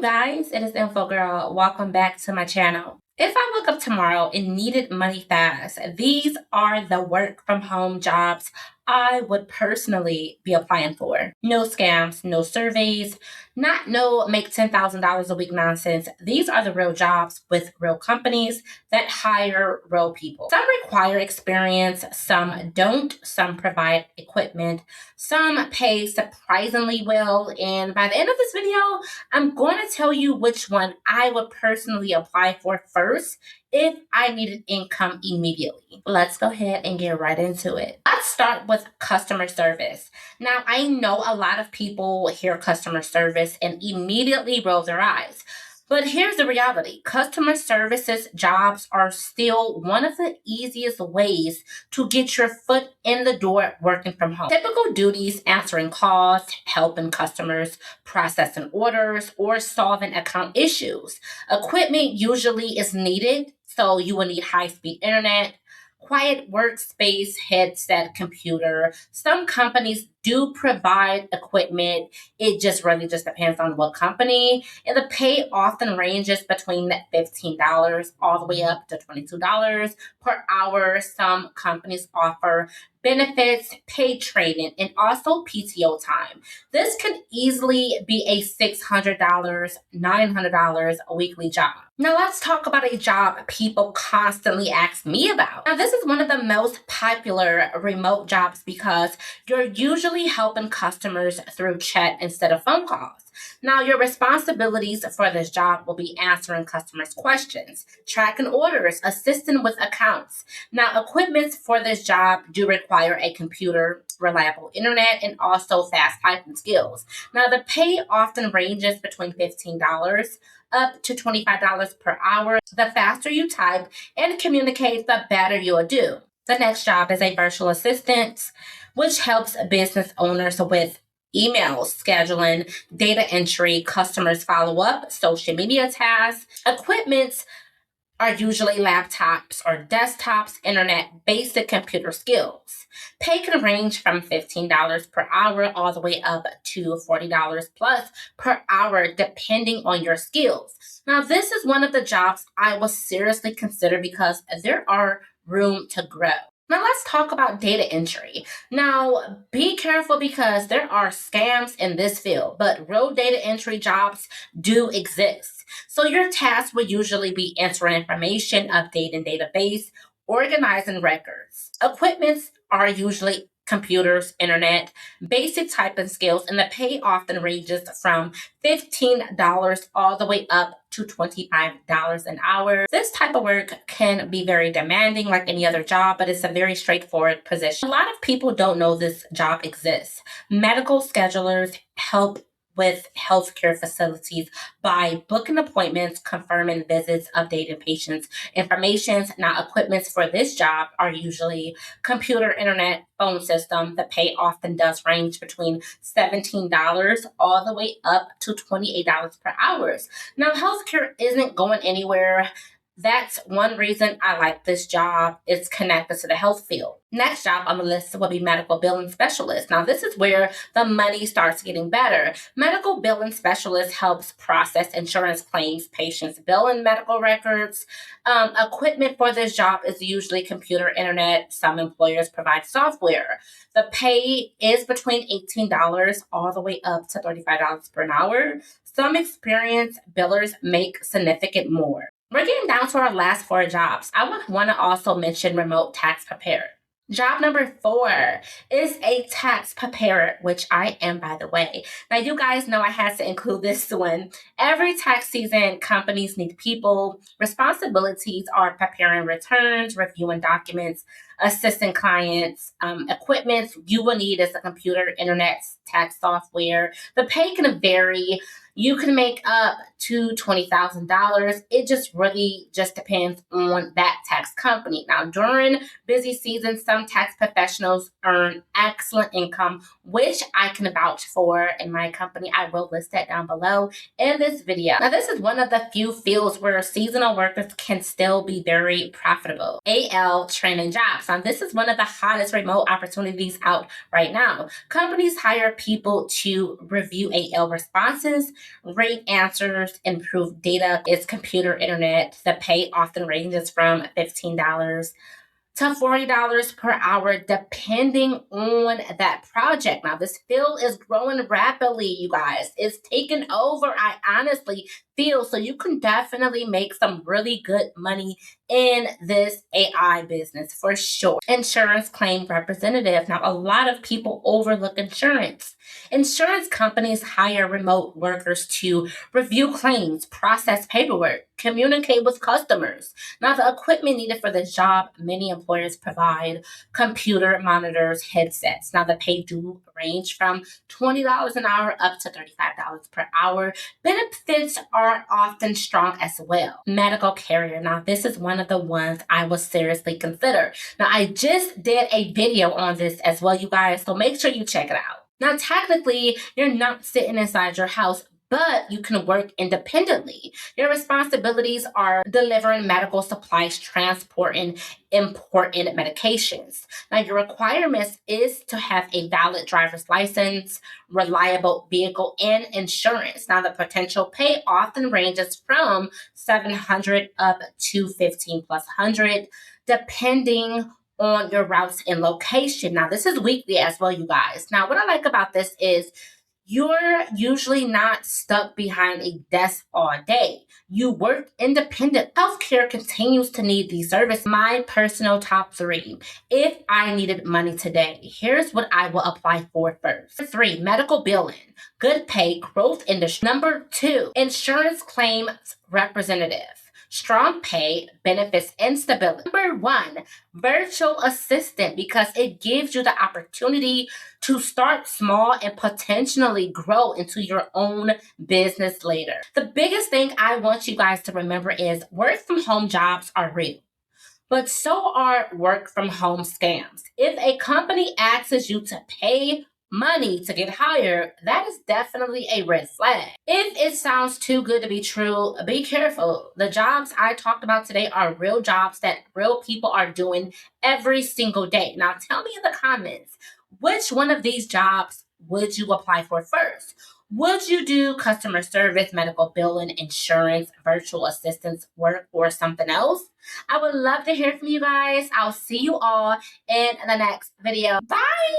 guys, it is Info Girl. Welcome back to my channel. If I woke up tomorrow and needed money fast, these are the work from home jobs I would personally be applying for. No scams, no surveys, not no make $10,000 a week nonsense. These are the real jobs with real companies that hire real people. Some require experience, some don't, some provide equipment, some pay surprisingly well, and by the end of this video, I'm going to tell you which one I would personally apply for first if I needed income immediately. Let's go ahead and get right into it. Let's start with customer service. Now, I know a lot of people hear customer service and immediately roll their eyes. But here's the reality. Customer services jobs are still one of the easiest ways to get your foot in the door working from home. Typical duties: answering calls, helping customers, processing orders, or solving account issues. Equipment usually is needed, so you will need high-speed internet, quiet workspace, headset, computer. Some companies do provide equipment. It just really just depends on what company. And the pay often ranges between $15 all the way up to $22 per hour. Some companies offer benefits, paid training, and also PTO time. This could easily be a $600, $900 a weekly job. Now let's talk about a job people constantly ask me about. Now this is one of the most popular remote jobs because you're usually helping customers through chat instead of phone calls. Now, your responsibilities for this job will be answering customers' questions, tracking orders, assisting with accounts. Now, equipment for this job do require a computer, reliable internet, and also fast typing skills. Now, the pay often ranges between $15 up to $25 per hour. The faster you type and communicate, the better you'll do. The next job is a virtual assistant, which helps business owners with emails, scheduling, data entry, customers follow-up, social media tasks. Equipment are usually laptops or desktops, internet, basic computer skills. Pay can range from $15 per hour all the way up to $40 plus per hour, depending on your skills. Now, this is one of the jobs I will seriously consider because there are room to grow. Now let's talk about data entry. Now be careful because there are scams in this field, but real data entry jobs do exist. So your task will usually be entering information, updating database, organizing records. Equipments are usually computers, internet, basic typing skills, and the pay often ranges from $15 all the way up to $25 an hour. This type of work can be very demanding like any other job, but it's a very straightforward position. A lot of people don't know this job exists. Medical schedulers help with healthcare facilities by booking appointments, confirming visits, updating patients' information. Now, equipments for this job are usually computer, internet, phone system. The pay often does range between $17 all the way up to $28 per hour. Now, healthcare isn't going anywhere. That's one reason I like this job. It's connected to the health field. Next job on the list will be medical billing specialist. Now, this is where the money starts getting better. Medical billing specialist helps process insurance claims, patients' billing medical records. Equipment for this job is usually computer, internet. Some employers provide software. The pay is between $18 all the way up to $35 per hour. Some experienced billers make significant more. We're getting down to our last 4 jobs. I would want to also mention remote tax preparer. Job number 4 is a tax preparer, which I am, by the way. Now, you guys know I had to include this one. Every tax season, companies need people. Responsibilities are preparing returns, reviewing documents, assisting clients. Equipment you will need is a computer, internet, tax software. The pay can vary. You can make up to $20,000. It just really just depends on that tax company. Now, during busy season, some tax professionals earn excellent income, which I can vouch for in my company. I will list that down below in this video. Now, this is one of the few fields where seasonal workers can still be very profitable. AL training jobs. Now, this is one of the hottest remote opportunities out right now. Companies hire people to review AL responses, rate answers, improve data. It's computer internet. The pay often ranges from $15 to $40 per hour, depending on that project. Now, this field is growing rapidly, you guys. It's taken over, I honestly feel. So, you can definitely make some really good money in this AI business for sure. Insurance claim representative. Now, a lot of people overlook insurance. Insurance companies hire remote workers to review claims, process paperwork, communicate with customers. Now, the equipment needed for the job, many employers provide computer monitors, headsets. Now, the pay do range from $20 an hour up to $35 per hour. Benefits are often strong as well. Medical carrier. Now, this is one of the ones I will seriously consider. Now, I just did a video on this as well, you guys, so make sure you check it out. Now, technically, you're not sitting inside your house, but you can work independently. Your responsibilities are delivering medical supplies, transporting important medications. Now, your requirements is to have a valid driver's license, reliable vehicle, and insurance. Now, the potential pay often ranges from 700 up to 15 plus 100, depending on your routes and location. Now, this is weekly as well, you guys. Now, what I like about this is you're usually not stuck behind a desk all day. You work independent. Healthcare continues to need these services. My personal top three. If I needed money today, here's what I will apply for first. 3, medical billing, good pay, growth industry. Number 2, insurance claims representative. Strong pay, benefits, and stability. Number 1, virtual assistant, because it gives you the opportunity to start small and potentially grow into your own business later. The biggest thing I want you guys to remember is work from home jobs are real, but so are work from home scams. If a company asks you to pay money to get hired, that is definitely a red flag. If it sounds too good to be true, be careful. The jobs I talked about today are real jobs that real people are doing every single day. Now, tell me in the comments, which one of these jobs would you apply for first? Would you do customer service, medical billing, insurance, virtual assistance work, or something else? I would love to hear from you guys. I'll see you all in the next video. Bye!